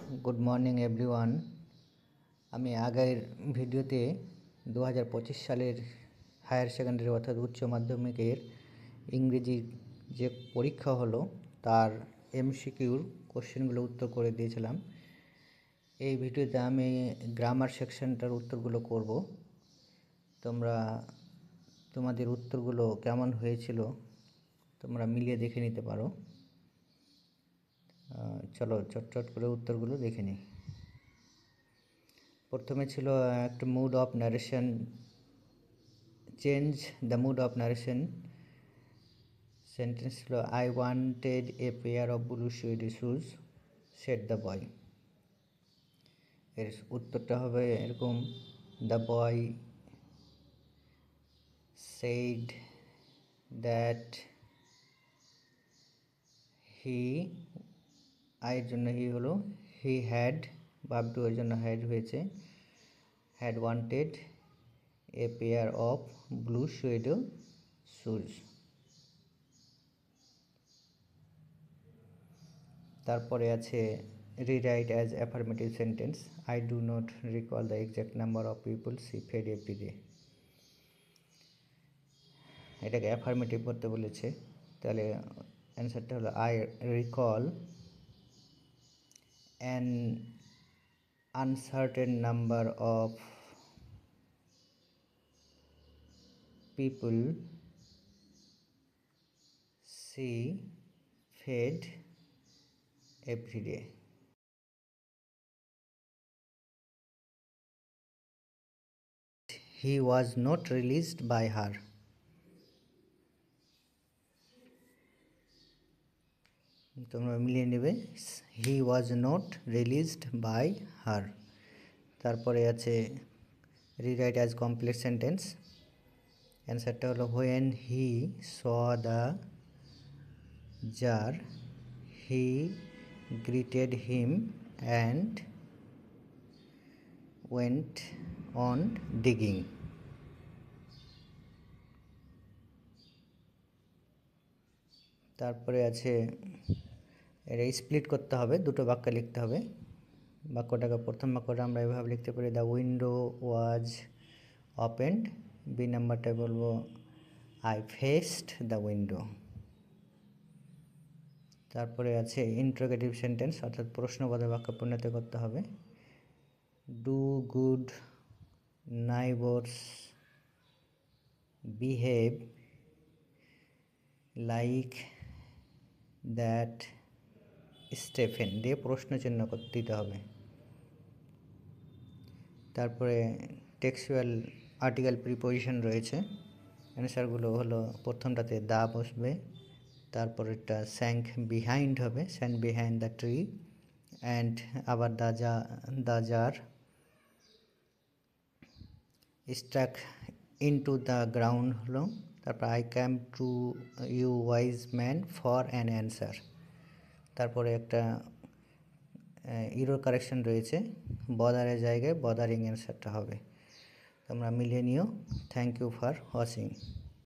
Good morning everyone. আমি আগের ভিডিওতে 2025 সালের হায়ার সেকেন্ডারি অর্থাৎ উচ্চ মাধ্যমিকের ইংরেজির যে পরীক্ষা হলো তার এমসিকিউর কোশ্চেনগুলো উত্তর করে দিয়েছিলাম। এই ভিডিওতে আমি গ্রামার সেকশনটার উত্তরগুলো করব। তোমাদের উত্তরগুলো কেমন হয়েছিল তোমরা মিলিয়ে দেখে নিতে পারো। চলো চটচট করে উত্তরগুলো দেখে নিই। প্রথমে ছিল একটা mood of narration, change the mood of narration. Sentence ছিল I wanted a pair of blue suede shoes said the boy. এর উত্তরটা হবে এরকম, the boy said that he, আয়ের জন্য হি হলো, হি হ্যাড, ভার্ব টু এর জন্য হ্যাড হয়েছে, had wanted a pair of blue suede shoes. তারপরে আছে rewrite as affirmative sentence, I do not recall the exact number of people she fed every day. এটাকে affirmative করতে বলেছে, তাহলে অ্যান্সারটা হলো I recall an uncertain number of people see fed every day. He was not released by her. তোমরা মিলিয়ে নেবে, he was not released by her. তারপরে আছে রিরাইট অ্যাজ কমপ্লেক্স সেন্টেন্স, অ্যান্সারটা হলো when he saw the tsar he greeted him and went on digging. তারপরে আছে এটা স্প্লিট করতে হবে, দুটো বাক্য লিখতে হবে। বাক্যটাকে প্রথম বাক্যটা আমরা এভাবে লিখতে পারি, the window was opened. B নাম্বারটা বলবো আই ফেসড দ্য উইন্ডো। তারপরে আছে ইন্টারোগেটিভ সেন্টেন্স অর্থাৎ প্রশ্নবোধক বাক্য পরিণত করতে হবে, do good neighbours behave like that স্টেফেন দিয়ে প্রশ্ন চিহ্ন দিতে হবে। তারপরে টেক্সচুয়াল আর্টিকেল প্রিপোজিশন রয়েছে, অ্যান্সারগুলো হলো প্রথমটাতে দা বসবে, তারপরেরটা স্যাঙ্ক বিহাইন্ড হবে, sank behind the tree, and আবার the tsar struck into the ground হলো, তারপর I came to you wise man for an answer. তারপরে একটা ইরোর কারেকশন রয়েছে, বদারের জায়গায় বদারিং অ্যান্সারটা হবে। তোমরা মিলিয়ে নিও। Thank you for watching.